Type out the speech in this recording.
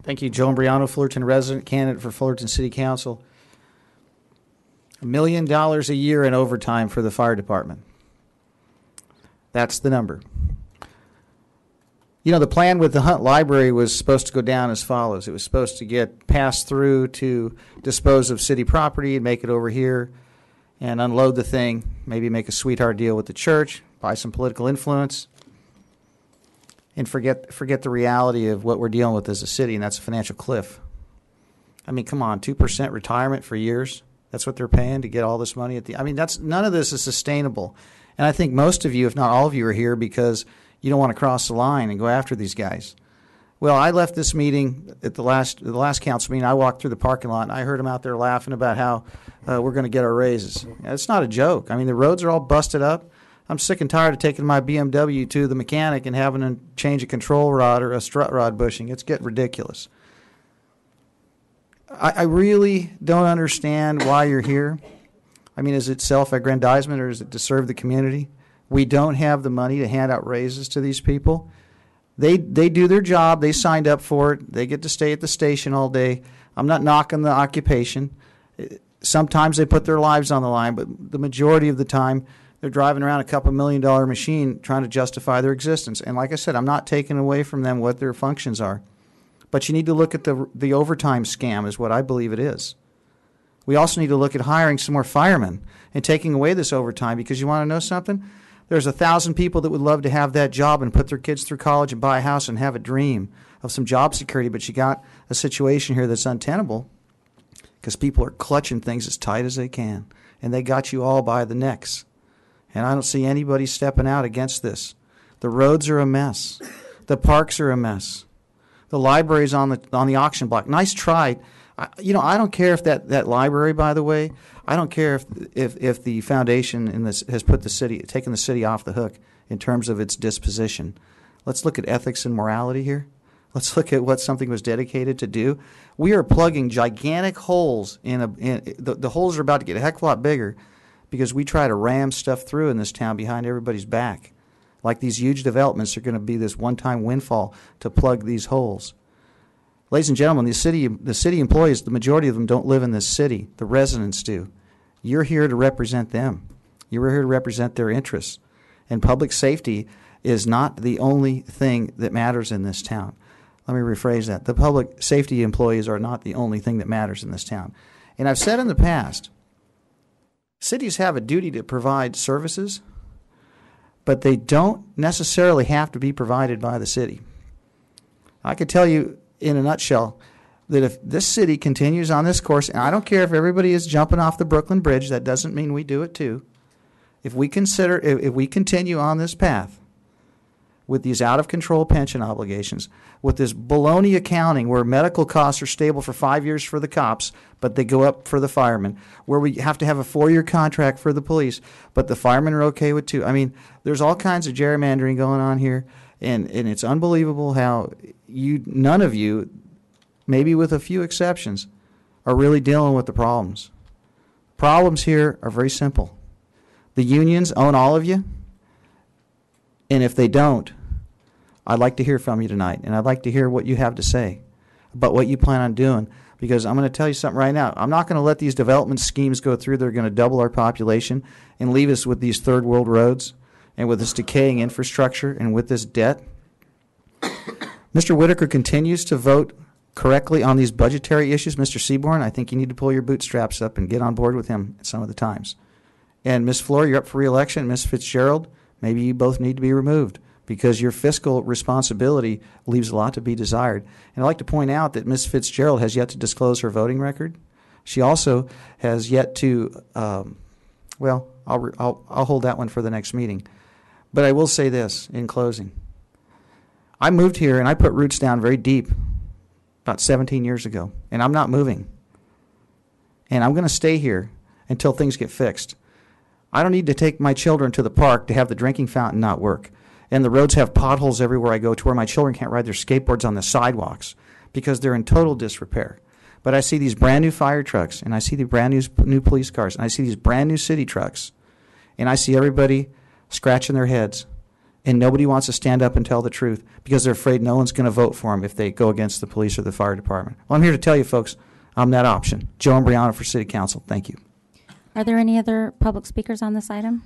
Thank you. Joe Imbriano, Fullerton resident, candidate for Fullerton City Council. $1 million a year in overtime for the fire department. That's the number. You know, the plan with the Hunt Library was supposed to go down as follows. It was supposed to get passed through to dispose of city property and make it over here and unload the thing, maybe make a sweetheart deal with the church, buy some political influence, and forget the reality of what we're dealing with as a city, and that's a financial cliff. I mean, come on, 2% retirement for years. That's what they're paying to get all this money none of this is sustainable. And I think most of you, if not all of you, are here because you don't want to cross the line and go after these guys. Well, I left this meeting at the last council meeting. I walked through the parking lot and I heard them out there laughing about how we're going to get our raises. It's not a joke. I mean, the roads are all busted up. I'm sick and tired of taking my BMW to the mechanic and having to change a control rod or a strut rod bushing. It's getting ridiculous. I really don't understand why you're here. I mean, is it self-aggrandizement or is it to serve the community? We don't have the money to hand out raises to these people. They do their job. They signed up for it. They get to stay at the station all day. I'm not knocking the occupation. Sometimes they put their lives on the line, but the majority of the time they're driving around a couple $1 million machine trying to justify their existence. And like I said, I'm not taking away from them what their functions are. But you need to look at the overtime scam is what I believe it is. We also need to look at hiring some more firemen and taking away this overtime because you want to know something? There's 1,000 people that would love to have that job and put their kids through college and buy a house and have a dream of some job security, but you got a situation here that's untenable because people are clutching things as tight as they can, and they got you all by the necks. And I don't see anybody stepping out against this. The roads are a mess. The parks are a mess. The library's on the auction block. Nice try. I don't care if that library, by the way, I don't care if the foundation in this has taken the city off the hook in terms of its disposition. Let's look at ethics and morality here. Let's look at what something was dedicated to do. We are plugging gigantic holes the holes are about to get a heck of a lot bigger because we try to ram stuff through in this town behind everybody's back. Like these huge developments are going to be this one-time windfall to plug these holes. Ladies and gentlemen, the city employees, the majority of them don't live in this city. The residents do. You're here to represent them. You're here to represent their interests. And public safety is not the only thing that matters in this town. Let me rephrase that. The public safety employees are not the only thing that matters in this town. And I've said in the past, cities have a duty to provide services, but they don't necessarily have to be provided by the city. I could tell you in a nutshell that if this city continues on this course, and I don't care if everybody is jumping off the Brooklyn Bridge, that doesn't mean we do it too. If we continue on this path with these out-of-control pension obligations, with this baloney accounting where medical costs are stable for 5 years for the cops, but they go up for the firemen, where we have to have a 4-year contract for the police, but the firemen are okay with 2. I mean, there's all kinds of gerrymandering going on here, and it's unbelievable how none of you, maybe with a few exceptions, are really dealing with the problems. Problems here are very simple. The unions own all of you, and if they don't, I'd like to hear from you tonight, and I'd like to hear what you have to say about what you plan on doing, because I'm going to tell you something right now. I'm not going to let these development schemes go through. They're going to double our population and leave us with these third world roads and with this decaying infrastructure and with this debt. Mr. Whitaker continues to vote correctly on these budgetary issues. Mr. Seaborn, I think you need to pull your bootstraps up and get on board with him some of the times. And Ms. Floor, you're up for re-election. Ms. Fitzgerald, maybe you both need to be removed because your fiscal responsibility leaves a lot to be desired. And I'd like to point out that Ms. Fitzgerald has yet to disclose her voting record. She also has yet to, I'll hold that one for the next meeting. But I will say this in closing. I moved here and I put roots down very deep about 17 years ago, and I'm not moving. And I'm going to stay here until things get fixed. I don't need to take my children to the park to have the drinking fountain not work. And the roads have potholes everywhere I go to where my children can't ride their skateboards on the sidewalks because they're in total disrepair. But I see these brand new fire trucks, and I see the brand new police cars, and I see these brand new city trucks, and I see everybody scratching their heads and nobody wants to stand up and tell the truth because they're afraid no one's going to vote for them if they go against the police or the fire department. Well, I'm here to tell you, folks, I'm that option. Joe Imbriano for City Council. Thank you. Are there any other public speakers on this item?